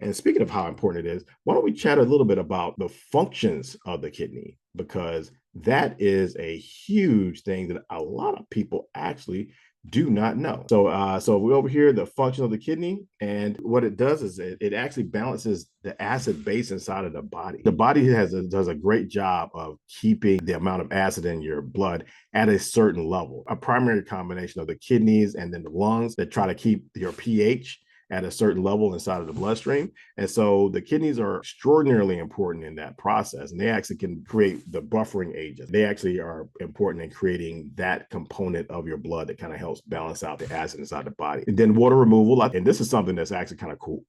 And speaking of how important it is, why don't we chat a little bit about the functions of the kidney? Because that is a huge thing that a lot of people actually do not know. So we over here, the function of the kidney, and what it does is it actually balances the acid base inside of the body. The body does a great job of keeping the amount of acid in your blood at a certain level. A primary combination of the kidneys and then the lungs that try to keep your pH at a certain level inside of the bloodstream. And so the kidneys are extraordinarily important in that process. And they actually can create the buffering agents. They actually are important in creating that component of your blood that kind of helps balance out the acid inside the body. And then water removal. And this is something that's actually kind of cool.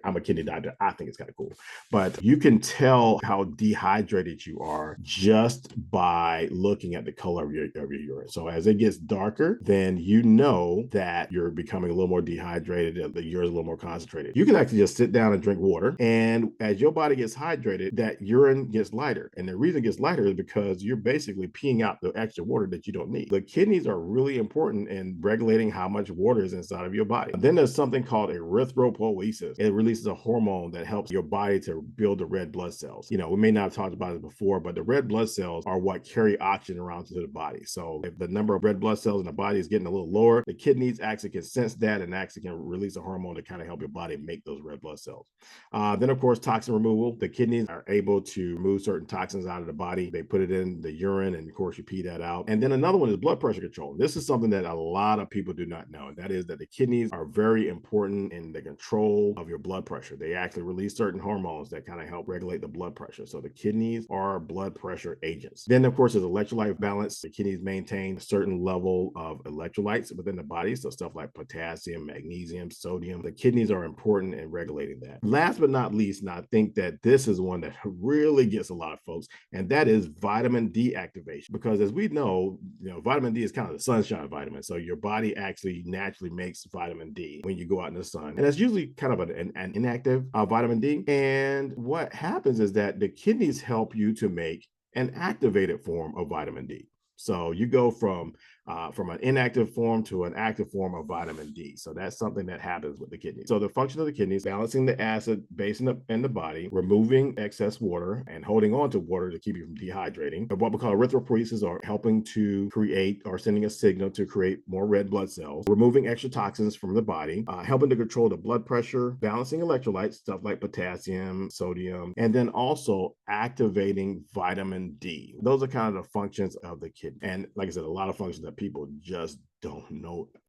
I'm a kidney doctor. I think it's kind of cool. But you can tell how dehydrated you are just by looking at the color of your urine. So as it gets darker, then you know that you're becoming a little more dehydrated, the urine is a little more concentrated. You can actually just sit down and drink water. And as your body gets hydrated, that urine gets lighter. And the reason it gets lighter is because you're basically peeing out the extra water that you don't need. The kidneys are really important in regulating how much water is inside of your body. Then there's something called erythropoiesis. It releases a hormone that helps your body to build the red blood cells. We may not have talked about it before, but the red blood cells are what carry oxygen around to the body. So if the number of red blood cells in the body is getting a little lower, the kidneys actually can sense that and actually can release a hormone to kind of help your body make those red blood cells. Then, of course, toxin removal. The kidneys are able to remove certain toxins out of the body. They put it in the urine, and of course, you pee that out. And then another one is blood pressure control. This is something that a lot of people do not know, and that is that the kidneys are very important in the control of your blood pressure. They actually release certain hormones that kind of help regulate the blood pressure. So the kidneys are blood pressure agents. Then, of course, there's electrolyte balance. The kidneys maintain a certain level of electrolytes within the body. So stuff like potassium, magnesium, sodium. The kidneys are important in regulating that. Last but not least, and I think that this is one that really gets a lot of folks, and that is vitamin D activation. Because as we know, vitamin D is kind of the sunshine vitamin. So your body actually naturally makes vitamin D when you go out in the sun. And that's usually kind of an inactive vitamin D. And what happens is that the kidneys help you to make an activated form of vitamin D. So you go from an inactive form to an active form of vitamin D. So that's something that happens with the kidney. So the function of the kidneys, balancing the acid base in the body, removing excess water and holding on to water to keep you from dehydrating. What we call erythropoiesis are helping to create or sending a signal to create more red blood cells, removing extra toxins from the body, helping to control the blood pressure, balancing electrolytes, stuff like potassium, sodium, and then also activating vitamin D. Those are kind of the functions of the kidney. And like I said, a lot of functions that people just don't know